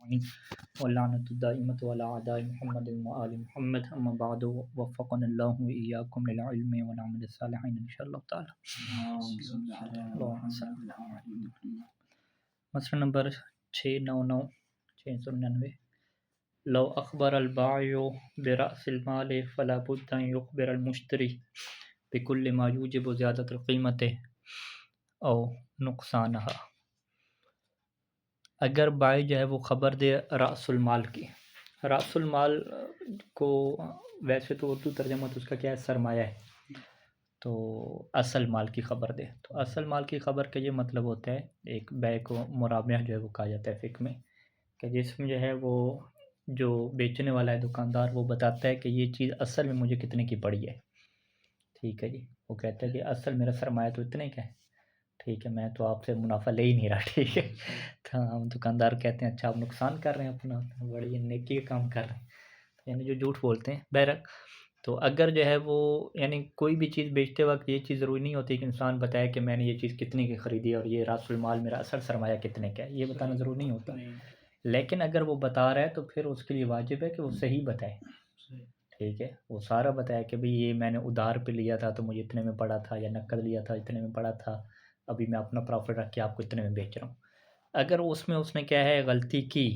واللعنة الدائمة على أعداء محمد وآل محمد أما بعد وفقنا الله وإياكم للعلم والعمل الصالحين إن شاء الله تعالى. مسئلہ نمبر 699 لو أخبر البائع برأس المال فلا بد أن يخبر المشتري بكل ما يوجب زيادة القيمة أو نقصانها. اگر بائع جو ہے وہ خبر دے رأس المال کی، رأس المال کو ویسے تو اردو ترجمہ تو اس کا کیا ہے، سرمایہ ہے، تو اصل مال کی خبر دے. تو اصل مال کی خبر کا یہ مطلب ہوتا ہے، ایک بیع کو مرابحہ جو ہے وہ کہا جاتا ہے فقہ میں، کہ جس میں جو ہے وہ جو بیچنے والا ہے دکاندار وہ بتاتا ہے کہ یہ چیز اصل میں مجھے کتنے کی پڑی ہے. ٹھیک ہے جی، وہ کہتا ہے کہ اصل میرا سرمایہ تو اتنے کا ہے، ٹھیک ہے، میں تو آپ سے منافع لے ہی نہیں رہا. ٹھیک ہے، تو ہم دکاندار کہتے ہیں اچھا آپ نقصان کر رہے ہیں اپنا، بڑی نیکی کا کام کر رہے ہیں، یعنی جو جھوٹ بولتے ہیں. بہرحال تو اگر جو ہے وہ یعنی کوئی بھی چیز بیچتے وقت یہ چیز ضروری نہیں ہوتی کہ انسان بتائے کہ میں نے یہ چیز کتنے کی خریدی اور یہ راس المال میرا اصل سرمایہ کتنے کا ہے، یہ بتانا ضروری نہیں ہوتا. لیکن اگر وہ بتا رہا ہے تو پھر اس کے لیے واجب ہے کہ وہ صحیح بتائے. ٹھیک ہے، وہ سارا بتایا کہ بھئی یہ میں نے ادھار پہ لیا تھا تو مجھے اتنے میں پڑا تھا، یا نقد لیا تھا اتنے میں پڑا تھا، ابھی میں اپنا پروفٹ رکھ کے آپ کو اتنے میں بیچ رہا ہوں. اگر اس میں اس نے کیا ہے غلطی کی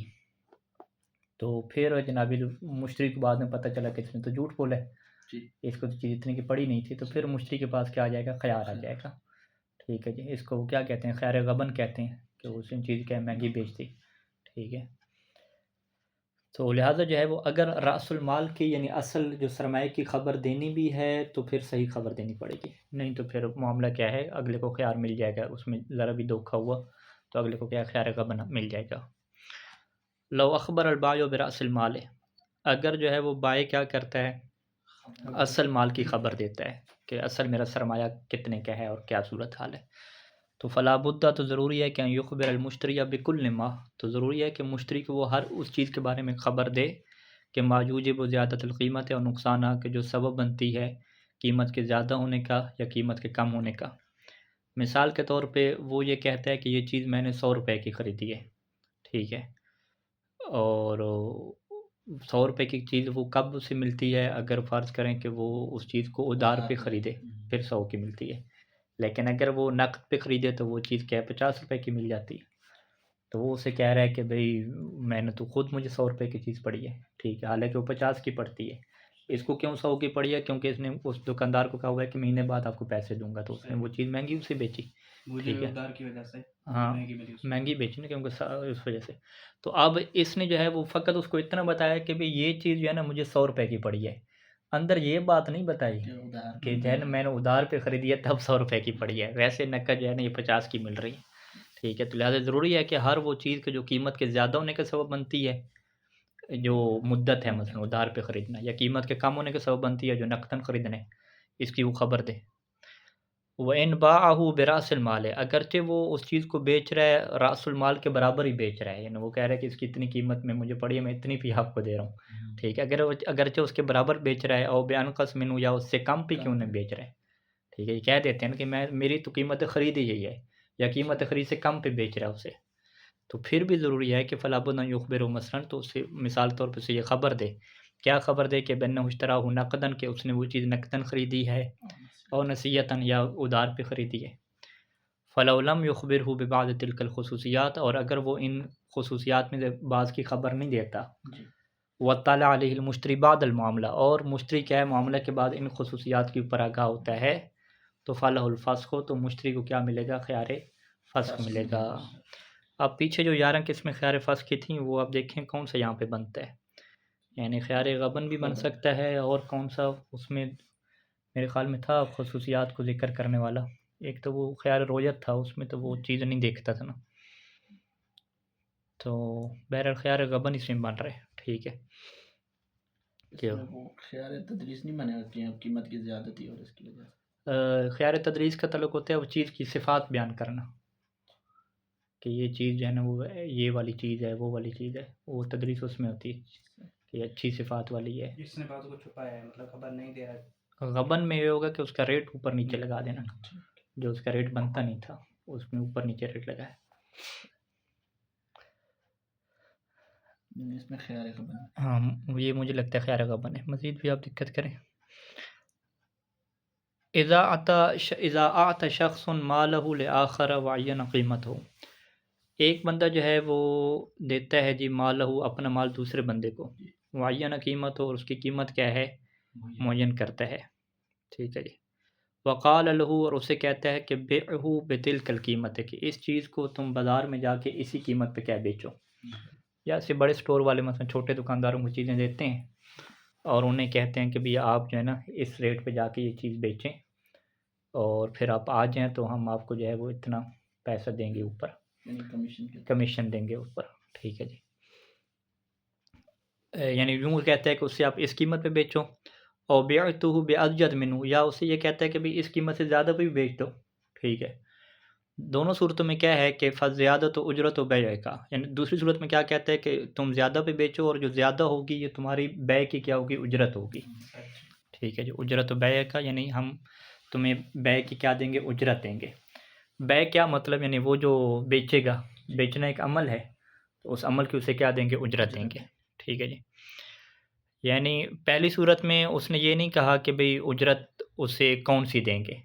تو پھر جناب مشتری کو بعد میں پتہ چلا کہ اس نے تو جھوٹ بولا ہے، اس کو تو چیز اتنے کی پڑی نہیں تھی، تو پھر مشتری کے پاس کیا آ جائے گا، خیار آ جائے گا. ٹھیک ہے جی، اس کو کیا کہتے ہیں، خیار غبن کہتے ہیں، کہ اس نے چیز کیا مہنگی بیچ دی. ٹھیک ہے، تو لہٰذا جو ہے وہ اگر رأس المال کی یعنی اصل جو سرمایہ کی خبر دینی بھی ہے تو پھر صحیح خبر دینی پڑے گی، نہیں تو پھر معاملہ کیا ہے، اگلے کو خیار مل جائے گا، اس میں ذرا بھی دھوکا ہوا تو اگلے کو کیا خیار غبن مل جائے گا. لو اخبر البائع برأس المال، اگر جو ہے وہ بائع کیا کرتا ہے، اصل مال کی خبر دیتا ہے کہ اصل میرا سرمایہ کتنے کا ہے اور کیا صورت حال ہے، تو فلا بدہ تو ضروری ہے کہ یخبر المشتری بکل ما، تو ضروری ہے کہ مشتری کو وہ ہر اس چیز کے بارے میں خبر دے کہ ما یوجب زیادت القیمت ہے اور نقصانہ کے جو سبب بنتی ہے قیمت کے زیادہ ہونے کا یا قیمت کے کم ہونے کا. مثال کے طور پہ وہ یہ کہتا ہے کہ یہ چیز میں نے 100 روپے کی خریدی ہے، ٹھیک ہے، اور 100 روپے کی چیز وہ کب سے ملتی ہے، اگر فرض کریں کہ وہ اس چیز کو ادھار پہ خریدے پھر 100 کی ملتی ہے، لیکن اگر وہ نقد پہ خریدے تو وہ چیز کیا ہے 50 روپے کی مل جاتی ہے. تو وہ اسے کہہ رہا ہے کہ بھئی میں نے تو خود مجھے 100 روپے کی چیز پڑی ہے، ٹھیک ہے، حالانکہ وہ 50 کی پڑتی ہے. اس کو کیوں 100 کی پڑی ہے، کیونکہ اس نے اس دکاندار کو کہا ہوا ہے کہ مہینے بعد آپ کو پیسے دوں گا، تو اس نے وہ چیز مہنگی اسے بیچی. ٹھیک ہے، کی وجہ سے ہاں مہنگی بیچی نا، کیونکہ اس وجہ سے. تو اب اس نے جو ہے وہ فقط اس کو اتنا بتایا کہ بھئی یہ چیز جو ہے نا مجھے 100 روپے کی پڑی ہے، اندر یہ بات نہیں بتائی کہ جو ہے نا میں نے ادھار پہ خریدی ہے تب 100 روپے کی پڑی ہے، ویسے نقد جو ہے نا یہ 50 کی مل رہی ہے. ٹھیک ہے، تو لہٰذا ضروری ہے کہ ہر وہ چیز کے جو قیمت کے زیادہ ہونے کا سبب بنتی ہے، جو مدت ہے مثلا ادھار پہ خریدنا، یا قیمت کے کم ہونے کا سبب بنتی ہے جو نقداً خریدنا ہے، اس کی وہ خبر دے. وَإِنْ بَاعَهُ بِرَأْسِ الْمَالِ، اگرچہ وہ اس چیز کو بیچ رہا ہے رأس المال کے برابر ہی بیچ رہا ہے، یعنی وہ کہہ رہا ہے کہ اس کی اتنی قیمت میں مجھے پڑی ہے، میں اتنی بھی آپ کو دے رہا ہوں. ٹھیک ہے، اگرچہ اس کے برابر بیچ رہا ہے، اور بِأَنْقَصْ مِنْهُ، یا اس سے کم بھی کیوں نہیں بیچ رہا ہے. ٹھیک ہے، یہ کہہ دیتے ہیں کہ میری تو قیمت خرید ہی یہی ہے، یا قیمت خرید سے کم پہ بیچ رہا ہے اسے، تو پھر بھی ضروری ہے کہ فلا بد ان یخبرہ مثلاً، تو اسے مثال طور پہ اسے یہ خبر دے. کیا خبر دے کہ بأنہ اشتراہ نقداً، کہ اس نے وہ چیز نقداً خریدی ہے، اور نصیحتاً، یا ادھار پہ خریدی ہے. فلو لم یخبرہ ببعض تلک الخصوصیات، اور اگر وہ ان خصوصیات میں سے بعض کی خبر نہیں دیتا، واطلع علیہ المشتری بعد المعاملہ، اور مشتری کیا ہے معاملہ کے بعد ان خصوصیات کے اوپر آگاہ ہوتا ہے، تو فلہ الفسخ، تو مشتری کو کیا ملے گا، خیار فسخ ملے گا. اب پیچھے جو 11 قسمیں خیار فسخ کی تھیں وہ اب دیکھیں کون سا یہاں پہ بنتا ہے، یعنی خیار غبن بھی بن سکتا ہے، اور کون سا اس میں میرے خیال میں تھا خصوصیات کو ذکر کرنے والا، ایک تو وہ خیار رویت تھا، اس میں تو وہ چیز نہیں دیکھتا تھا نا. تو بہرحال خیار غبن اس میں بن رہے. ٹھیک ہے، وہ خیار تدریس نہیں مانے ہوتی ہیں قیمت کی زیادتی اور اس کی وجہ سے. خیار تدریس کا تعلق ہوتا ہے وہ چیز کی صفات بیان کرنا، کہ یہ چیز جو ہے نا وہ یہ والی چیز ہے، وہ والی چیز ہے، وہ تدریس اس میں ہوتی ہے کہ اچھی صفات والی ہے. اس نے باتوں کو چھپایا ہے، مطلب خبر نہیں دے رہا. غبن میں یہ ہوگا کہ اس کا ریٹ اوپر نیچے لگا دینا، جو اس کا ریٹ بنتا نہیں تھا اس میں اوپر نیچے ریٹ لگا ہے. یعنی اس میں خیار خبر ہے۔ ہاں یہ مجھے لگتا ہے خیار غبن ہے، مزید بھی آپ دقت کریں۔ اذا اعطى شخص ماله لآخر وعین قیمته، ایک بندہ جو ہے وہ دیتا ہے جی مالہ اپنا مال دوسرے بندے کو، معین قیمت ہو اور اس کی قیمت کیا ہے معین کرتا ہے، ٹھیک ہے جی۔ وقال له، اور اسے کہتا ہے کہ بِعْهُ بتلک القیمت، کہ اس چیز کو تم بازار میں جا کے اسی قیمت پہ کیا بیچو، یا اسے بڑے سٹور والے مثلا چھوٹے دکانداروں کو چیزیں دیتے ہیں اور انہیں کہتے ہیں کہ بھی آپ جو ہے نا اس ریٹ پہ جا کے یہ چیز بیچیں اور پھر آپ آ جائیں تو ہم آپ کو جو ہے وہ اتنا پیسہ دیں گے اوپر، یعنی کمیشن دیں گے اوپر، ٹھیک ہے جی۔ یعنی یوں کہتا ہے کہ اسے آپ اس قیمت پہ بیچو، اور بعتہ بأزجد منہ، یا اسے یہ کہتا ہے کہ بھی اس قیمت سے زیادہ پہ بھی بیچ دو، ٹھیک ہے۔ دونوں صورتوں میں کیا ہے کہ فزیادت و اجرت و بیع کا، یعنی دوسری صورت میں کیا کہتا ہے کہ تم زیادہ پہ بیچو اور جو زیادہ ہوگی یہ تمہاری بیع کی کیا ہوگی، اجرت ہوگی، ٹھیک ہے جی۔ اجرت و بیع کا یعنی ہم تمہیں بیع کی کیا دیں گے، اجرت دیں گے۔ بیع کیا مطلب، یعنی وہ جو بیچے گا، بیچنا ایک عمل ہے تو اس عمل کی اسے کیا دیں گے، اجرت دیں گے، ٹھیک ہے جی۔ یعنی پہلی صورت میں اس نے یہ نہیں کہا کہ بھئی اجرت اسے کون سی دیں گے،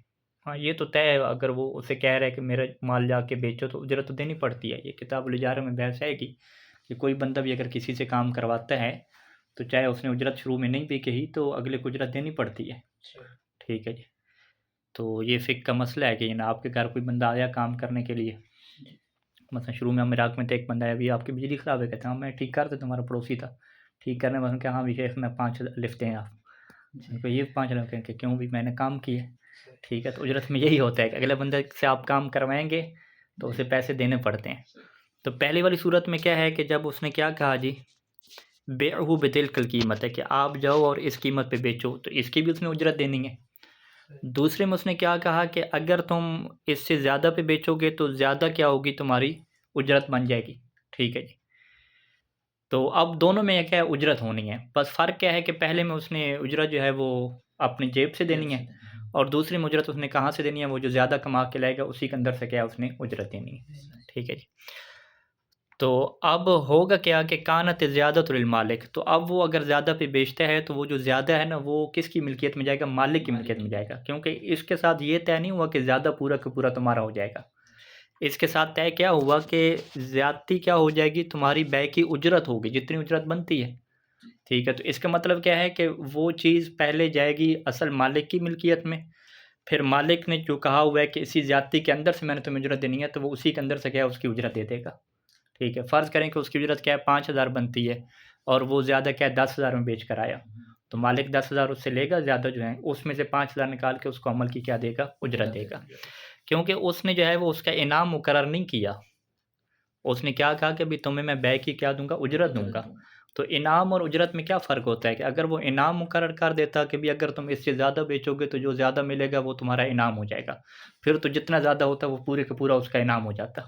ہاں یہ تو طے ہے، اگر وہ اسے کہہ رہا ہے کہ میرا مال جا کے بیچو تو اجرت تو دینی پڑتی ہے، یہ کتاب الاجارہ میں بحث ہے کہ کوئی بندہ بھی اگر کسی سے کام کرواتا ہے تو چاہے اس نے اجرت شروع میں نہیں بھی کہی تو اگلے کو اجرت دینی پڑتی ہے، ٹھیک ہے جی۔ تو یہ فقہ کا مسئلہ ہے کہ یعنی آپ کے گھر کوئی بندہ آیا کام کرنے کے لیے، مثلا شروع میں ہم عراق میں تھے، ایک بندہ آیا بھی آپ کی بجلی خراب ہے، کہتے ہیں ہاں میں ٹھیک کرتا، تمہارا پڑوسی تھا ٹھیک کرنے، مثلا کہ ہاں بھی شیخ میں 5 لفٹیں ہیں آپ، یہ 5 لفٹیں کہ کیوں بھی میں نے کام کیے، ٹھیک ہے۔ تو اجرت میں یہی ہوتا ہے کہ اگلے بندے سے آپ کام کروائیں گے تو اسے پیسے دینے پڑتے ہیں۔ تو پہلی والی صورت میں کیا ہے کہ جب اس نے کیا کہا جی بیعہ بتلک القیمت ہے کہ آپ جاؤ اور اس قیمت پہ بیچو، تو اس کی بھی اس نے اجرت دینی ہے۔ دوسرے میں اس نے کیا کہا کہ اگر تم اس سے زیادہ پہ بیچو گے تو زیادہ کیا ہوگی، تمہاری اجرت بن جائے گی، ٹھیک ہے جی۔ تو اب دونوں میں کیا ہے، اجرت ہونی ہے، بس فرق کیا ہے کہ پہلے میں اس نے اجرت جو ہے وہ اپنی جیب سے دینی ہے اور دوسری میں اجرت اس نے کہاں سے دینی ہے، وہ جو زیادہ کما کے لائے گا اسی کے اندر سے کیا اس نے اجرت دینی ہے، ٹھیک ہے جی۔ تو اب ہوگا کیا کہ کانت زیادت للمالک، تو اب وہ اگر زیادہ پہ بیچتا ہے تو وہ جو زیادہ ہے نا وہ کس کی ملکیت میں جائے گا، مالک کی ملکیت میں جائے گا، کیونکہ اس کے ساتھ یہ طے نہیں ہوا کہ زیادہ پورا کا پورا تمہارا ہو جائے گا، اس کے ساتھ طے کیا ہوا کہ زیادتی کیا ہو جائے گی، تمہاری بیع کی اجرت ہوگی جتنی اجرت بنتی ہے، ٹھیک ہے۔ تو اس کا مطلب کیا ہے کہ وہ چیز پہلے جائے گی اصل مالک کی ملکیت میں، پھر مالک نے جو کہا ہوا ہے کہ اسی زیادتی کے اندر سے میں نے تمہیں اجرت دینی ہے تو وہ اسی کے اندر سے کیا ہے اس کی اجرت دے دے گا، ٹھیک ہے۔ فرض کریں کہ اس کی اجرت کیا ہے 5000 بنتی ہے اور وہ زیادہ کیا ہے 10000 میں بیچ کر آیا، تو مالک 10000 اس سے لے گا، زیادہ جو ہے اس میں سے 5000 نکال کے اس کو عمل کی کیا دے گا، اجرت دے گا، کیونکہ اس نے جو ہے وہ اس کا انعام مقرر نہیں کیا، اس نے کیا کہا کہ بھی تمہیں میں بیع کی کیا دوں گا، اجرت دوں گا۔ تو انعام اور اجرت میں کیا فرق ہوتا ہے کہ اگر وہ انعام مقرر کر دیتا کہ بھی اگر تم اس سے زیادہ بیچو گے تو جو زیادہ ملے گا وہ تمہارا انعام ہو جائے گا، پھر تو جتنا زیادہ ہوتا وہ پورے کا پورا اس کا انعام ہو جاتا،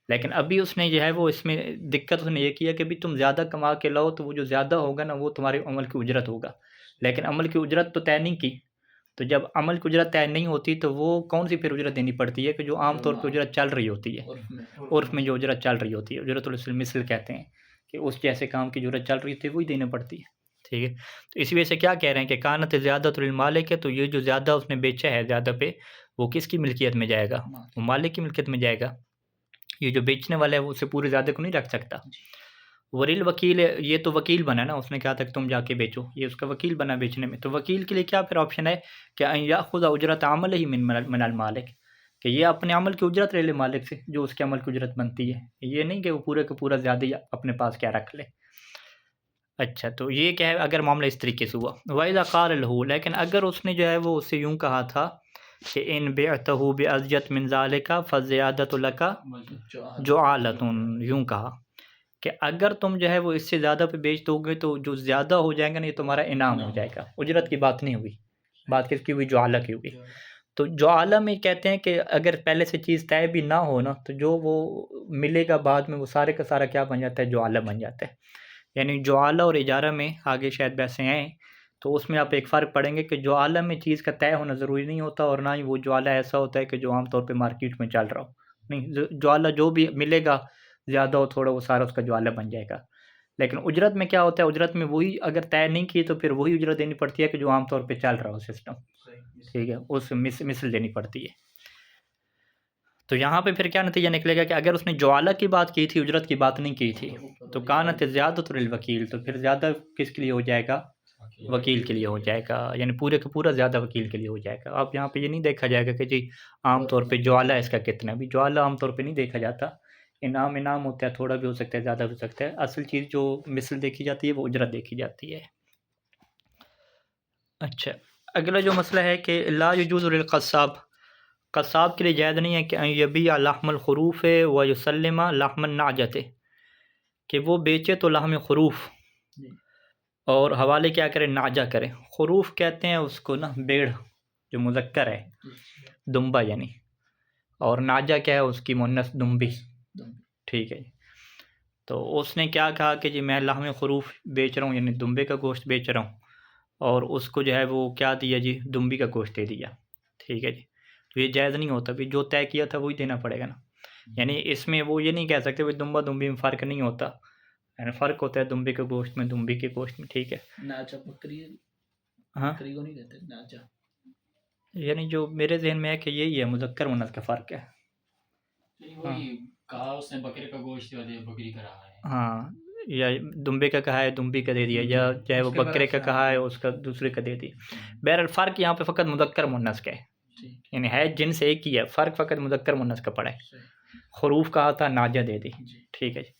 لیکن ابھی اس نے جو ہے وہ اس میں دقت اس نے یہ کیا کہ بھی تم زیادہ کما کے لاؤ تو وہ جو زیادہ ہوگا نا وہ تمہارے عمل کی اجرت ہوگا، لیکن عمل کی اجرت تو طے نہیں کی، تو جب عمل کی اجرت طے نہیں ہوتی تو وہ کون سی پھر اجرت دینی پڑتی ہے کہ جو عام طور پہ اجرت چل رہی ہوتی ہے، عرف میں جو اجرت چل رہی ہوتی ہے، اجرت المثل کہتے ہیں کہ اس جیسے کام کی اجرت چل رہی تھی وہی دینا پڑتی ہے، ٹھیک ہے۔ تو اسی وجہ سے کیا کہہ رہے ہیں کہ کانت زیادت للمالک ہے، تو یہ جو زیادہ اس نے بیچا ہے زیادہ پہ وہ کس کی ملکیت میں جائے گا، وہ مالک کی ملکیت میں جائے گا، یہ جو بیچنے والا ہے وہ اسے پورے زیادہ کو نہیں رکھ سکتا۔ وریل وکیل، یہ تو وکیل بنا نا، اس نے کہا تھا کہ تم جا کے بیچو، یہ اس کا وکیل بنا بیچنے میں، تو وکیل کے لیے کیا پھر آپشن ہے کہ ان یاخذ اجرت عملہ من المالک، کہ یہ اپنے عمل کی اجرت لے لے مالک سے جو اس کے عمل کی اجرت بنتی ہے، یہ نہیں کہ وہ پورے کا پورا زیادہ ہی اپنے پاس کیا رکھ لے۔ اچھا تو یہ کیا ہے اگر معاملہ اس طریقے سے ہوا، وَإِذَا قَالَ لَهُ، لیکن اگر اس نے جو ہے وہ اسے یوں کہا تھا کہ ان بِعْتَهُ بِأَزْجَتْ مِنْ ذَلِكَ فَالزِّيَادَةُ لَكَ جُعَالَةٌ، یوں کہا کہ اگر تم جو ہے وہ اس سے زیادہ پہ بیچ دو گے تو جو زیادہ ہو جائے گا نا یہ تمہارا انعام ہو جائے گا، اجرت کی بات نہیں ہوئی، بات کس کی ہوئی، جعالہ کی ہوئی۔ تو جعالہ میں کہتے ہیں کہ اگر پہلے سے چیز طے بھی نہ ہو نا تو جو وہ ملے گا بعد میں وہ سارے کا سارا کیا بن جاتا ہے، جعالہ بن جاتا ہے۔ یعنی جعالہ اور اجارہ میں آگے شاید بحثیں ہیں تو اس میں آپ ایک فرق پڑھیں گے کہ جعالہ میں چیز کا طے ہونا ضروری نہیں ہوتا، اور نہ ہی وہ جعالہ ایسا ہوتا ہے کہ جو عام طور پہ مارکیٹ میں چل رہا ہو، نہیں، جعالہ جو بھی ملے گا زیادہ ہو تھوڑا وہ سارا اس کا جعالہ بن جائے گا، لیکن اجرت میں کیا ہوتا ہے، اجرت میں وہی اگر طے نہیں کی تو پھر وہی اجرت دینی پڑتی ہے کہ جو عام طور پہ چل رہا ہو سسٹم، ٹھیک ہے، اس مثل دینی پڑتی ہے۔ تو یہاں پہ پھر کیا نتیجہ نکلے گا کہ اگر اس نے جعالہ کی بات کی تھی، اجرت کی بات نہیں کی تھی، تو کانت زیادۃ للوکیل، تو پھر زیادہ کس کے لیے ہو جائے گا؟ وکیل کے لیے ہو جائے گا، یعنی پورے کا پورا زیادہ وکیل کے لیے ہو جائے گا۔ اب یہاں پہ یہ نہیں دیکھا جائے گا کہ جی عام طور پہ جعالہ اس کا کتنا، بھی جعالہ عام طور پہ نہیں دیکھا جاتا، انعام ہوتا ہے، تھوڑا بھی ہو سکتا ہے، زیادہ بھی ہو سکتا ہے، اصل چیز جو مثل دیکھی جاتی ہے وہ اجرت دیکھی جاتی ہے۔ اچھا، اگلا جو مسئلہ ہے کہ لا یجوز للقصاب، قصاب کے لیے جائز نہیں ہے کہ ان یبیع لحم الخروف و یسلم لحم النعجۃ، کہ وہ بیچے تو لحم خروف اور حوالے کیا کرے؟ نعجہ کرے۔ خروف کہتے ہیں اس کو نا بیڑ، جو مذکر ہے، دمبا یعنی، اور نعجہ کیا ہے؟ اس کی مؤنث دمبی، ٹھیک ہے جی۔ تو اس نے کیا کہا کہ جی میں لحم خروف بیچ رہا ہوں، یعنی دمبے کا گوشت بیچ رہا ہوں، اور اس کو جو ہے وہ کیا دیا جی؟ دمبی کا گوشت دے دیا، ٹھیک ہے جی۔ تو یہ جائز نہیں ہوتا، بھی جو طے کیا تھا وہی دینا پڑے گا نا، یعنی اس میں وہ یہ نہیں کہہ سکتے بھی دمبا دمبی میں فرق نہیں ہوتا، یعنی فرق ہوتا ہے دمبے کے گوشت میں، دمبی کے گوشت میں، ٹھیک ہے۔ ناچا بکری، ہاں، بکری کو نہیں کہتے ناچا، یعنی جو میرے ذہن میں ہے کہ یہی ہے، مذکر مؤنث کا فرق ہے۔ وہی کہا اس نے بکرے کا گوشت دے، بکری کا رہا ہے، ہاں، یا دمبے کا کہا ہے دمبی کا دے دیا، یا چاہے وہ بکرے کا کہا ہے اس کا دوسرے کا دے دیا۔ بہرحال فرق یہاں پہ فقط مذکر مؤنث کا ہے، یعنی ہے جنس ایک ہی ہے، فرق فقط مذکر مؤنث کا پڑا ہے۔ خروف کہا تھا، ناجہ دے دی، ٹھیک ہے جی۔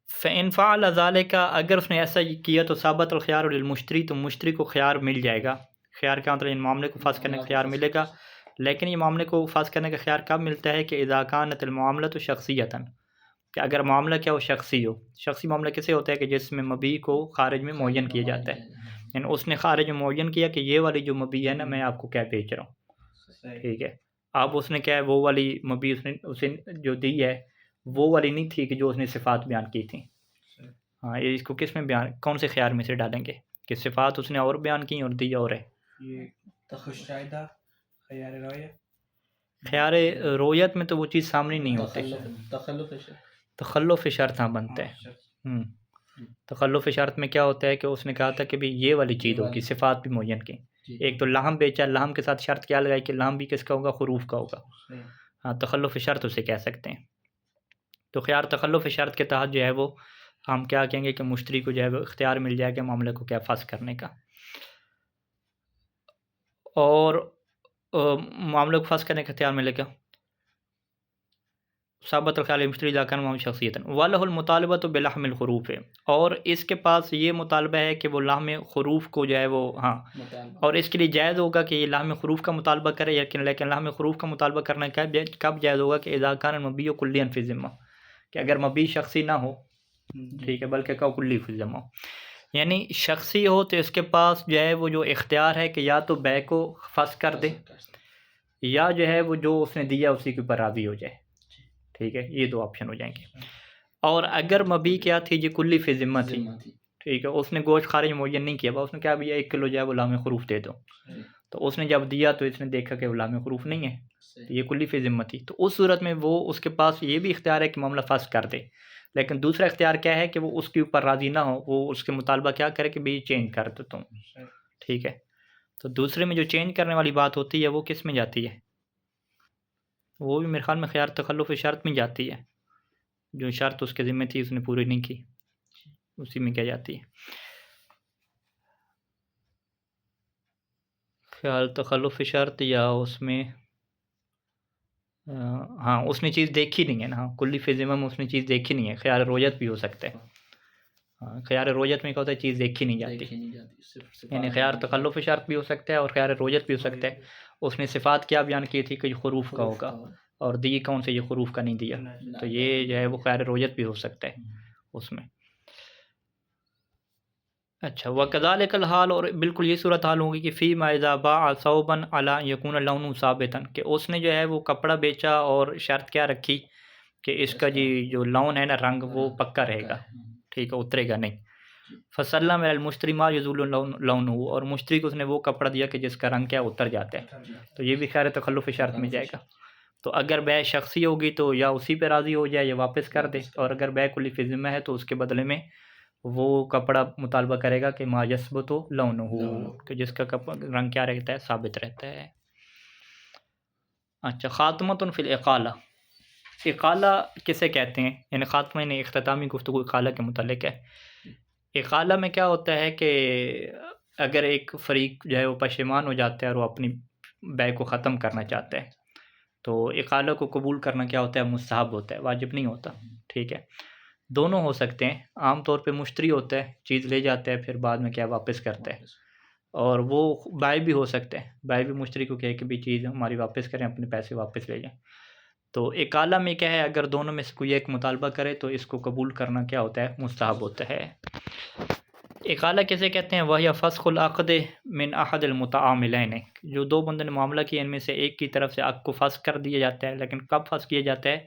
فَإِنْ فَعَلَ ذَلِكَ، اگر اس نے ایسا کیا تو ثابت الخيار للمشتری، تو مشتری کو خیار مل جائے گا۔ خیار کا مطلب ان معاملے کو فاسق کرنے کا خیار ملے گا، لیکن یہ معاملے کو فاسق کرنے کا خیار کب ملتا ہے؟ کہ اذا كانت المعاملۃ شخصیۃً، کہ اگر معاملہ کیا ہو؟ شخصی ہو۔ شخصی معاملہ کسے ہوتا ہے؟ کہ جس میں مبیع کو خارج میں معین کیا جاتا ہے، یعنی اس نے خارج میں معین کیا کہ یہ والی جو مبیع ہے نا میں آپ کو کیا بیچ رہا ہوں، ٹھیک ہے۔ اب اس نے کیا ہے وہ والی مبیع اس نے اسے جو دی ہے وہ والی نہیں تھی کہ جو اس نے صفات بیان کی تھیں۔ ہاں، یہ اس کو کس میں بیان، کون سے خیار میں سے ڈالیں گے کہ صفات اس نے اور بیان کی اور دی اور ہے؟ یہ تخشائدہ خیار رویہ، خیار رویت میں تو وہ چیز سامنے نہیں ہوتی، تخلف شرط ہاں بنتا ہے۔ تخلف شرط میں کیا ہوتا ہے کہ اس نے کہا تھا کہ بھی یہ والی چیز ہوگی، صفات بھی معین کی۔ ایک تو لحم بیچا، لحم کے ساتھ شرط کیا لگائی کہ لحم بھی کس کا ہوگا؟ خروف کا ہوگا، ہاں، تخلف شرط اسے کہہ سکتے ہیں۔ تو خیار تخلف شرط کے تحت جو ہے وہ ہم کیا کہیں گے کہ مشتری کو جو ہے وہ اختیار مل جائے گا معاملے کو کیا فاسق کرنے کا، اور معاملے کو فاسق کرنے کا اختیار ملے گا۔ ثابت الخیال للمشتری اذا كان معه شخصیۃ وله المطالبۃ بلحم الخروف، اور اس کے پاس یہ مطالبہ ہے کہ وہ لحم خروف کو جو ہے وہ ہاں، اور اس کے لیے جائز ہوگا کہ یہ لحم خروف کا مطالبہ کرے، لیکن لحم خروف کا مطالبہ کرنا کب جائز ہوگا؟ کہ اذا كان المبيع كليا في الذمہ، کہ اگر مبیع شخصی نہ ہو، ٹھیک ہے، بلکہ کلی فی الذمہ ہو، یعنی شخصی ہو تو اس کے پاس جو ہے وہ جو اختیار ہے کہ یا تو بے کو فسخ کر دے، یا جو ہے وہ جو اس نے دیا اسی کے اوپر راضی ہو جائے، ٹھیک ہے، یہ دو آپشن ہو جائیں گے۔ اور اگر مبیع کیا تھی جی؟ کلی فی ذمہ تھی، ٹھیک ہے، اس نے گوشت خارج معین نہیں کیا، اس نے کہا بھی 1 کلو جو ہے وہ لحم خروف دے دو، تو اس نے جب دیا تو اس نے دیکھا کہ وہ لحم خروف نہیں ہے، تو یہ کلی فی ذمہ تھی، تو اس صورت میں وہ اس کے پاس یہ بھی اختیار ہے کہ معاملہ فاسق کر دے، لیکن دوسرا اختیار کیا ہے کہ وہ اس کے اوپر راضی نہ ہو، وہ اس کے مطالبہ کیا کرے کہ بھئی چینج کر دو تم، ٹھیک ہے۔ تو دوسرے میں جو چینج کرنے والی بات ہوتی ہے وہ کس میں جاتی ہے؟ وہ بھی میرے خیال میں خیار تخلف شرط میں جاتی ہے، جو شرط اس کے ذمہ تھی اس نے پوری نہیں کی، اسی میں کیا جاتی ہے، خیال تخلف شرط، یا اس میں ہاں اس نے چیز دیکھی نہیں ہے نا، ہاں کلی فی ذمہ میں اس نے چیز دیکھی نہیں ہے، خیال رویت بھی ہو سکتا ہے، ہاں خیال رویت میں کیا ہوتا ہے؟ چیز دیکھی نہیں جاتی، یعنی خیار تخلف شرط بھی ہو سکتا ہے اور خیال رویت بھی ہو سکتا ہے۔ اس نے صفات کیا بیان کی تھی کہ یہ خروف کا ہوگا، اور دی کون سے؟ یہ خروف کا نہیں دیا، تو یہ جو ہے وہ خیال رویت بھی ہو سکتا ہے اس میں۔ اچھا، وَكَذَلِكَ الْحَالُ، اور بالکل یہ صورت حال ہوگی کہ فِيمَا إِذَا بَاعَ ثَوْبًا عَلَىٰ يَكُونَ لَوْنُهُ ثَابِتًا، کہ اس نے جو ہے وہ کپڑا بیچا اور شرط کیا رکھی کہ اس کا جی جو لون ہے نا، رنگ، وہ پکا رہے گا، ٹھیک ہے، اترے گا نہیں۔ فَسَلَّمَ إِلَى الْمُشْتَرِي مَا يَزُولُ لَوْنُهُ، اور مشتری کو اس نے وہ کپڑا دیا کہ جس کا رنگ کیا اتر جاتا ہے، تو یہ بھی خیار تخلف شرط میں جائے گا۔ تو اگر بے شخصی ہوگی تو یا اسی پہ راضی ہو جائے یا واپس کر دے، اور اگر بے کلی فی ذمہ ہے تو اس کے بدلے میں وہ کپڑا مطالبہ کرے گا کہ ما یثبت لونہ، کہ جس کا رنگ کیا رہتا ہے، ثابت رہتا ہے۔ اچھا، خاتمۃ فی الاقالہ، اقالہ کسے کہتے ہیں؟ یعنی خاتمہ نے اختتامی گفتگو اقالہ کے متعلق ہے۔ اقالہ میں کیا ہوتا ہے کہ اگر ایک فریق جو ہے وہ پشیمان ہو جاتا ہے اور وہ اپنی بیع کو ختم کرنا چاہتا ہے تو اقالہ کو قبول کرنا کیا ہوتا ہے؟ مستحب ہوتا ہے، واجب نہیں ہوتا، ٹھیک ہے۔ دونوں ہو سکتے ہیں، عام طور پہ مشتری ہوتا ہے، چیز لے جاتا ہے، پھر بعد میں کیا واپس کرتا ہے، اور وہ بائع بھی ہو سکتے ہیں، بائع بھی مشتری کو کہے کہ بھی چیز ہماری واپس کریں، اپنے پیسے واپس لے جائیں۔ تو اقالہ میں کیا ہے، اگر دونوں میں سے کوئی ایک مطالبہ کرے تو اس کو قبول کرنا کیا ہوتا ہے؟ مستحب ہوتا ہے۔ اقالہ کیسے کہتے ہیں؟ وہی فسخ العقد من احد المتعاملین، جو دو بندوں نے معاملہ کیا ان میں سے ایک کی طرف سے عقد کو فسخ کر دیا جاتا ہے، لیکن کب فسخ کیا جاتا ہے؟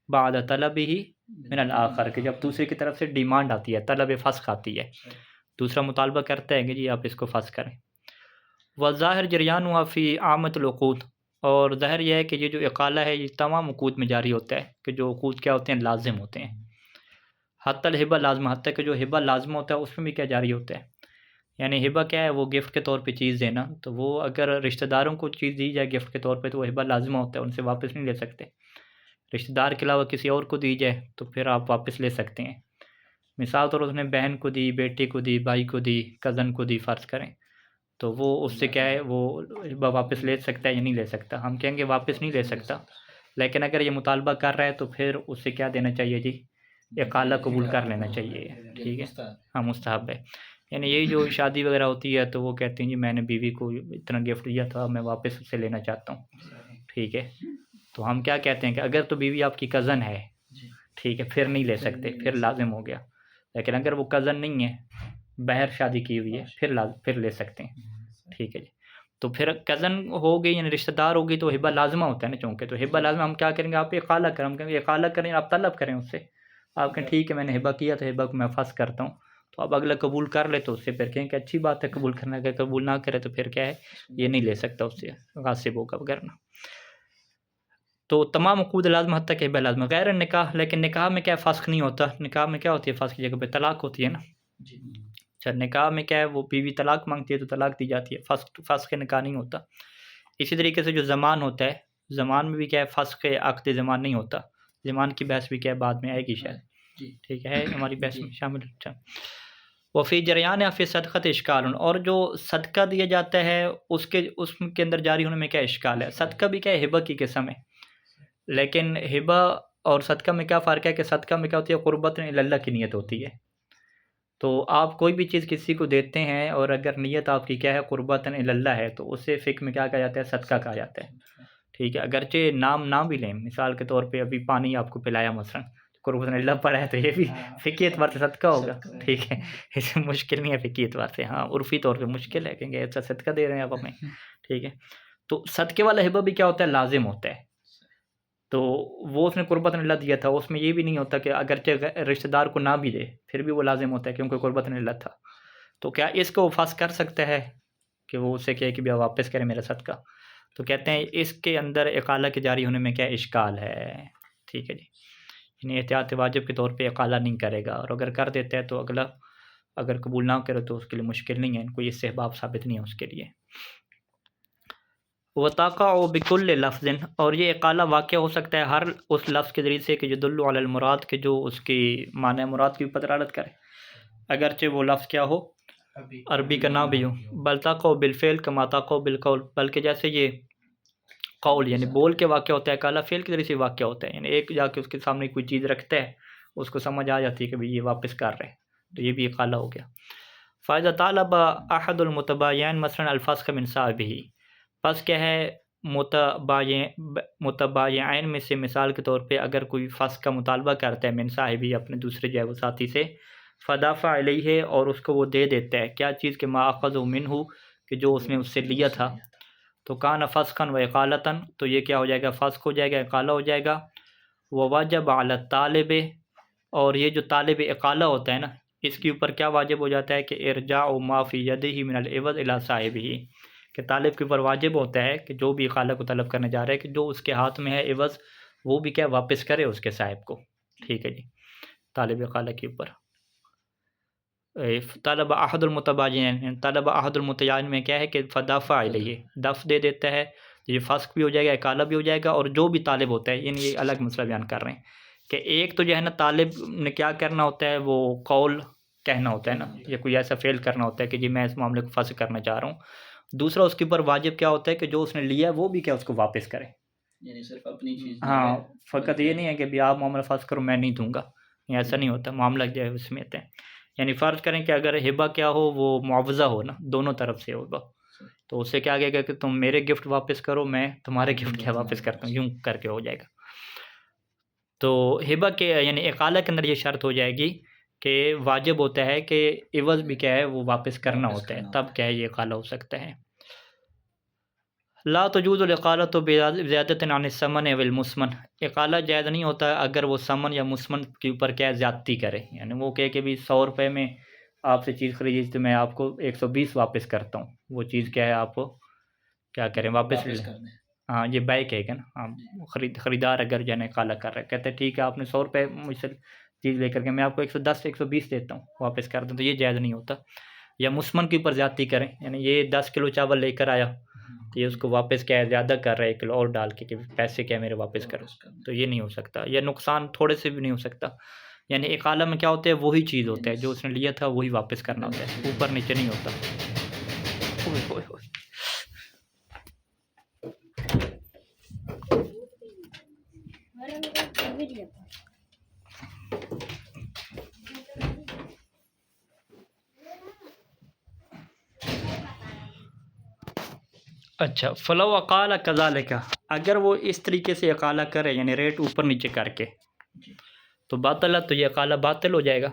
بعد طلب ہی من الآخر، کہ جب دوسرے کی طرف سے ڈیمانڈ آتی ہے، طلب فسخ آتی ہے، دوسرا مطالبہ کرتا ہے کہ جی آپ اس کو فسخ کریں۔ والظاہر جریان ہوا فی عامۃ العقود، اور ظاہر یہ ہے کہ یہ جو اقالہ ہے یہ تمام عقود میں جاری ہوتا ہے، کہ جو عقود کیا ہوتے ہیں؟ لازم ہوتے ہیں۔ حتی الہبہ لازمہ، حتیٰ کہ جو ہبہ لازمہ ہوتا ہے اس میں بھی کیا جاری ہوتا ہے؟ یعنی ہبہ کیا ہے؟ وہ گفٹ کے طور پہ چیز دینا، تو وہ اگر رشتہ داروں کو چیز دی جائے گفٹ کے طور پہ تو وہ ہبہ لازمہ ہوتا ہے، ان سے واپس نہیں لے سکتے۔ رشتہ دار کے علاوہ کسی اور کو دی جائے تو پھر آپ واپس لے سکتے ہیں۔ مثال طور پر اس نے بہن کو دی، بیٹی کو دی، بھائی کو دی، کزن کو دی، فرض کریں، تو وہ اس سے کیا ہے؟ وہ ہبہ واپس لے سکتا ہے یا نہیں لے سکتا؟ ہم کہیں گے واپس نہیں لے سکتا، لیکن اگر یہ مطالبہ کر رہا ہے تو پھر اس سے کیا دینا چاہیے جی؟ اقالہ قبول کر لینا چاہیے، ٹھیک ہے، ہاں مستحب ہے۔ یعنی یہی جو شادی وغیرہ ہوتی ہے تو وہ کہتے ہیں جی میں نے بیوی کو اتنا گفٹ دیا تھا، میں واپس اس سے لینا چاہتا ہوں، ٹھیک ہے۔ تو ہم کیا کہتے ہیں کہ اگر تو بیوی آپ کی کزن ہے، ٹھیک ہے، پھر نہیں لے سکتے، پھر لازم ہو گیا، لیکن اگر وہ کزن نہیں ہے، باہر شادی کی ہوئی ہے، پھر لے سکتے ہیں، ٹھیک ہے جی۔ تو پھر کزن ہو گئی یعنی رشتہ دار ہو گئی تو ہبہ لازمہ ہوتا ہے نا، چونکہ تو ہبہ لازمہ ہم کیا کریں گے؟ آپ اقالہ کریں، ہم کہیں گے اقالہ کریں، آپ طلب کریں اس سے، آپ کہیں ٹھیک ہے میں نے ہبہ کیا تو ہبہ کو میں فسخ کرتا ہوں، تو اب اگلا قبول کر لے تو اس سے پھر کہیں کہ اچھی بات ہے قبول کرنا، اگر قبول نہ کرے تو پھر کیا ہے؟ یہ نہیں لے سکتا اس سے، غاصب ہوگا وغیرہ۔ تو تمام عقود لازمہ حتیٰ کہ ہبہ لازمہ، غیر نکاح، لیکن نکاح میں کیا فسخ نہیں ہوتا، نکاح میں کیا ہوتی ہے؟ فسخ کی جگہ پہ طلاق ہوتی ہے نا۔ اچھا، نکاح میں کیا ہے؟ وہ بیوی طلاق مانگتی ہے تو طلاق دی جاتی ہے، فسخ نکاح نہیں ہوتا۔ اسی طریقے سے جو زمان ہوتا ہے، زمان میں بھی کیا ہے؟ فسخ عقد زمان نہیں ہوتا، زمان کی بحث بھی کیا ہے؟ بعد میں آئے گی شاید، ٹھیک ہے، ہماری بحث میں شامل۔ اچھا، وفی جریان فی صدقۃ اشکال، اور جو صدقہ دیا جاتا ہے اس کے اندر جاری ہونے میں کیا اشکال ہے؟ صدقہ بھی کیا ہے؟ ہبہ کی قسم ہے، لیکن ہبہ اور صدقہ میں کیا فرق ہے کہ صدقہ میں کیا ہوتی ہے؟ قربت الی اللہ کی نیت ہوتی ہے، تو آپ کوئی بھی چیز کسی کو دیتے ہیں اور اگر نیت آپ کی کیا ہے؟ قربت الی اللہ ہے، تو اسے فقہ میں کیا کہا جاتا ہے؟ صدقہ کہا جاتا ہے، ٹھیک ہے۔ اگرچہ نام نہ بھی لیں، مثال کے طور پہ ابھی پانی آپ کو پلایا مثلا، قربت الی اللہ پڑا ہے تو یہ بھی فقہی اعتبار سے صدقہ ہوگا، ٹھیک ہے، اس میں مشکل نہیں ہے فقہی اعتبار سے، ہاں عرفی طور پہ مشکل ہے کیونکہ ایسا صدقہ دے رہے ہیں آپ ہمیں، ٹھیک ہے۔ تو صدقے والا ہبہ بھی کیا ہوتا ہے؟ لازم ہوتا ہے، تو وہ اس نے قربت اللہ دیا تھا، اس میں یہ بھی نہیں ہوتا کہ اگرچہ رشتہ دار کو نہ بھی دے پھر بھی وہ لازم ہوتا ہے کیونکہ قربت اللہ تھا، تو کیا اس کو وہ فسخ کر سکتا ہے کہ وہ اسے کہے کہ بیا واپس کرے میرا صدقہ؟ تو کہتے ہیں اس کے اندر اقالہ کے جاری ہونے میں کیا اشکال ہے، ٹھیک ہے جی، یعنی احتیاط واجب کے طور پہ اقالہ نہیں کرے گا، اور اگر کر دیتا ہے تو اگلا اگر قبول نہ کرے تو اس کے لیے مشکل نہیں ہے، کوئی استحباب ثابت نہیں ہے اس کے لیے۔ وَتَقَعُ بِكُلِّ لَفْظٍ، اور یہ اقالہ واقع ہو سکتا ہے ہر اس لفظ کے ذریعے سے کہ يدل علی المراد، کہ جو اس کی معنی مراد کی دلالت کرے، اگرچہ وہ لفظ کیا ہو؟ عربی کا نہ بھی ہو۔ بل تقع بالفعل کما تقع بالقول، بلکہ جیسے یہ قول یعنی بول کے واقع ہوتا ہے، اقالہ فعل کے ذریعے سے واقع ہوتا ہے، یعنی ایک جا کے اس کے سامنے کوئی چیز رکھتا ہے، اس کو سمجھ آ جاتی ہے کہ یہ واپس کر رہے ہیں، تو یہ بھی اقالہ ہو گیا۔ فَإِذَا طَالَبَ أَحَدُ الْمُتَبَايِعَيْنِ مَثْلًا الْفَسْخَ مِنْ صَاحِبِهِ، پس کیا ہے؟ متبایعین میں سے مثال کے طور پہ اگر کوئی فسخ کا مطالبہ کرتا ہے من صاحبی، اپنے دوسرے جو ہے وہ ساتھی سے، فدافع علیہ، اور اس کو وہ دے دیتا ہے کیا چیز کہ ما اخذ منہ، کہ جو اس نے اس سے لیا تھا، تو کان فسخا و اقالۃ، تو یہ کیا ہو جائے گا؟ فسخ ہو جائے گا، اقالہ ہو جائے گا۔ وواجب علی الطالب، اور یہ جو طالب اقالہ ہوتا ہے نا، اس کے اوپر کیا واجب ہو جاتا ہے کہ ارجاع ما فی یدہ من العوض الی صاحبہ، کہ طالب کے اوپر واجب ہوتا ہے کہ جو بھی اقالہ کو طلب کرنے جا رہا ہے کہ جو اس کے ہاتھ میں ہے عوض وہ بھی کیا واپس کرے اس کے صاحب کو، ٹھیک ہے جی، طالب اقالہ کے اوپر۔ طلب احد المتباین، طلب احد المتباین میں کیا ہے کہ فدافع علیہ، دف دے دیتا ہے، یہ فسق بھی ہو جائے گا، اقالہ بھی ہو جائے گا، اور جو بھی طالب ہوتا ہے، یعنی یہ الگ مسئلہ بیان کر رہے ہیں کہ ایک تو جو ہے نا طالب نے کیا کرنا ہوتا ہے، وہ قول کہنا ہوتا ہے نا، یا کوئی ایسا فعل کرنا ہوتا ہے کہ جی میں اس معاملے کو فسق کرنا چاہ رہا ہوں، دوسرا اس کے اوپر واجب کیا ہوتا ہے کہ جو اس نے لیا وہ بھی کیا اس کو واپس کرے، یعنی صرف اپنی چیز ہاں، فقط یہ نہیں ہے کہ بھی آپ معاملہ فسق کرو میں نہیں دوں گا، ایسا نہیں ہوتا، معاملہ جو ہے اس میں ہوتا ہے، یعنی فرض کریں کہ اگر ہبہ کیا ہو وہ معاوضہ ہو نا، دونوں طرف سے ہوگا، تو اس سے کیا کہے گا کہ تم میرے گفٹ واپس کرو، میں تمہارے گفٹ کیا واپس کرتا ہوں، یوں کر کے ہو جائے گا۔ تو ہبہ کے یعنی اقالہ کے اندر یہ شرط ہو جائے گی کہ واجب ہوتا ہے کہ عوض بھی کیا ہے وہ واپس کرنا ہوتا ہے، تب کیا ہے یہ اقالہ ہو سکتا ہے۔ لا تجوز الاقالۃ بزیادۃ عن الثمن والمسمن، اقالہ جائز نہیں ہوتا اگر وہ ثمن یا مسمن کے اوپر کیا ہے زیادتی کرے، یعنی وہ کہے کہ بھی 100 روپے میں آپ سے چیز خریدی تو میں آپ کو 120 واپس کرتا ہوں، وہ چیز کیا ہے آپ کیا کریں واپس لے لیں، کر دیں۔ ہاں یہ بائک ہے نا، ہاں خریدار اگر جو ہے نا اقالہ کر رہا ہے، کہتے ہیں ٹھیک ہے آپ نے 100 روپے مجھ سے چیز لے کر کے میں آپ کو 110 120 دیتا ہوں واپس کر دوں، تو یہ جائز نہیں ہوتا۔ یا مسمن کے اوپر زیادتی کریں، یعنی یہ 10 کلو چاول لے کر آیا تو یہ اس کو واپس کیا ہے زیادہ کر رہا ہے 1 کلو اور ڈال کے کہ پیسے کیا میرے واپس کرو، تو یہ نہیں ہو سکتا، یا نقصان تھوڑے سے بھی نہیں ہو سکتا، یعنی اقالہ میں کیا ہوتا ہے وہی چیز ہوتا ہے جو اس نے لیا تھا وہی واپس کرنا ہوتا ہے، اوپر نیچے نہیں ہوتا۔ اوئے ہوئے ہوئے۔ اچھا، فلو اقال کذالک، اگر وہ اس طریقے سے اقالہ کرے یعنی ریٹ اوپر نیچے کر کے تو باطل، تو یہ اقالہ باطل ہو جائے گا۔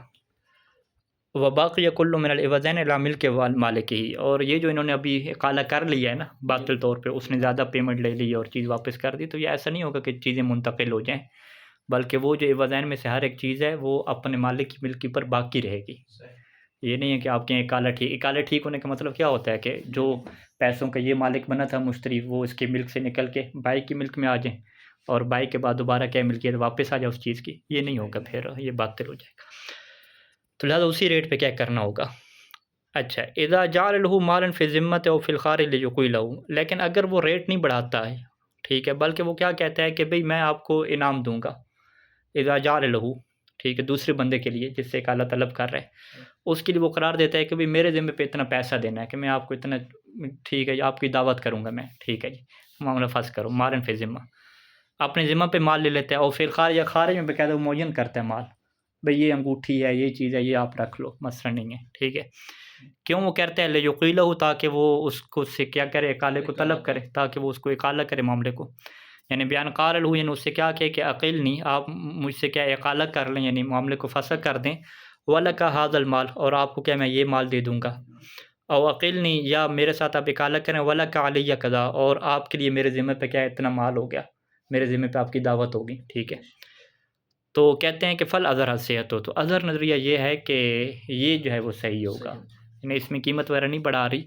وباقی کل من العوضین لا ملک مالک ہی، اور یہ جو انہوں نے ابھی اقالہ کر لیا ہے نا باطل طور پہ، اس نے زیادہ پیمنٹ لے لی اور چیز واپس کر دی، تو یہ ایسا نہیں ہوگا کہ چیزیں منتقل ہو جائیں، بلکہ وہ جو عوضین میں سے ہر ایک چیز ہے وہ اپنے مالک کی ملکی پر باقی رہے گی۔ یہ نہیں ہے کہ آپ کے اقالہ ٹھیک ہونے کا مطلب کیا ہوتا ہے کہ جو پیسوں کا یہ مالک بنا تھا مشتری، وہ اس کی ملک سے نکل کے بائی کی ملک میں آ جائیں، اور بائی کے بعد دوبارہ کیا ملکیت واپس آ جائے اس چیز کی، یہ نہیں ہوگا، پھر یہ باطل ہو جائے گا، تو لہٰذا اسی ریٹ پہ کیا کرنا ہوگا۔ اچھا، اذا جعل له مالا فی ذمت او فی الخارج لیقی له، لیکن اگر وہ ریٹ نہیں بڑھاتا ہے، ٹھیک ہے، بلکہ وہ کیا کہتا ہے کہ بھئی میں آپ کو انعام دوں گا، اذا جعل له، ٹھیک ہے، دوسرے بندے کے لیے جس سے اقالہ طلب کر رہے ہیں اس کے لیے وہ قرار دیتا ہے کہ بھئی میرے ذمہ پہ اتنا پیسہ دینا ہے کہ میں آپ کو اتنا، ٹھیک ہے، آپ کی دعوت کروں گا میں، ٹھیک ہے جی، معاملہ فاس کرو، مالن فی ذمہ، اپنے ذمہ پہ مال لے لیتا ہے، اور پھر خارج یا خارج میں باقاعدہ معین کرتا ہے مال، بھئی یہ انگوٹھی ہے، یہ چیز ہے، یہ آپ رکھ لو، مسئلہ نہیں ہے، ٹھیک ہے، کیوں وہ کہتے ہیں لیقی لہ، تاکہ وہ اس کو سے کیا کرے اقالے کو طلب کرے، تاکہ وہ اس کو اقالہ کرے معاملے کو، یعنی بیان قال لہ، یعنی اس سے کیا کہ عقیل نہیں، آپ مجھ سے کیا اقالہ کر لیں، یعنی معاملے کو فسخ کر دیں، وَلَكَ هَذَا الْمَال، اور آپ کو کیا میں یہ مال دے دوں گا، او عقیل نہیں، یا میرے ساتھ آپ اقالہ کریں، وَلَكَ عَلِيَّ كَذَا، اور آپ کے لیے میرے ذمہ پہ کیا اتنا مال ہو گیا، میرے ذمہ پہ آپ کی دعوت ہوگی، ٹھیک ہے، تو کہتے ہیں کہ فل اظہر حیثیت ہو، تو اظہر نظریہ یہ ہے کہ یہ جو ہے وہ صحیح ہوگا، یعنی اس میں قیمت وغیرہ نہیں بڑھا رہی،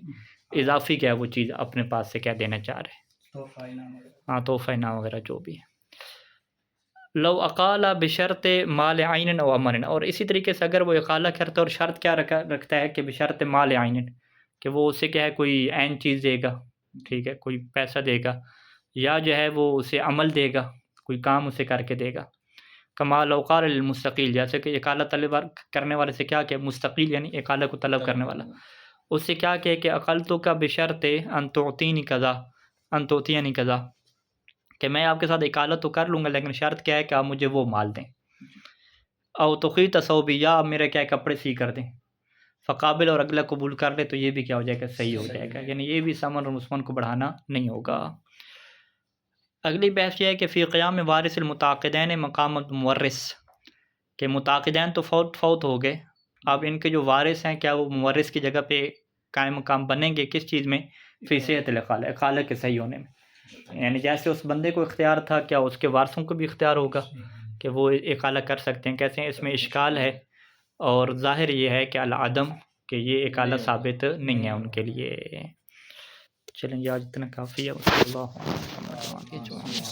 اضافی کیا ہے وہ چیز اپنے پاس سے کیا دینا چاہ رہے ہیں، تحفہ انعام وغیرہ۔ ہاں تحفہ انعام وغیرہ جو بھی ہے۔ لو اقالہ بشرط مال عین او امن، اور اسی طریقے سے اگر وہ اقالہ کرتا ہے اور شرط کیا رکھتا ہے کہ بشرط مال عین، کہ وہ اسے کیا ہے کوئی عین چیز دے گا، ٹھیک ہے، کوئی پیسہ دے گا، یا جو ہے وہ اسے عمل دے گا، کوئی کام اسے کر کے دے گا، کما لو قال للمستقیل، جیسے کہ اقالہ طلب کرنے والے سے کیا کہ مستقیل یعنی اقالہ کو طلب کرنے والا، اس سے کیا کہ اقلتو کا بشرط ان تعطینی کذا، ان تعطینی کذا، کہ میں آپ کے ساتھ اقالہ تو کر لوں گا لیکن شرط کیا ہے کہ آپ مجھے وہ مال دیں، او تخیط ثوبی، یا آپ میرے کیا کپڑے سی کر دیں، فقابل اور اگلا قبول کر لے تو یہ بھی کیا ہو جائے گا، صحیح ہو جائے گا، یعنی یہ بھی ثمن اور مسمن کو بڑھانا نہیں ہوگا۔ اگلی بحث یہ ہے کہ فی قیام وارث المتعاقدین مقام مورث، کہ متعاقدین تو فوت ہو گئے، اب ان کے جو وارث ہیں کیا وہ مورث کی جگہ پہ قائم مقام بنیں گے، کس چیز میں، فی صحت الاقالہ، اقالہ کے صحیح ہونے میں، یعنی جیسے اس بندے کو اختیار تھا کیا اس کے وارثوں کو بھی اختیار ہوگا کہ وہ اقالہ کر سکتے ہیں، کیسے ہیں، اس میں اشکال ہے، اور ظاہر یہ ہے کہ العدم، کہ یہ اقالہ ثابت نہیں ہے ان کے لیے۔ چلیں یہ آج اتنا کافی ہے. وصلی اللہ علیہ وسلم.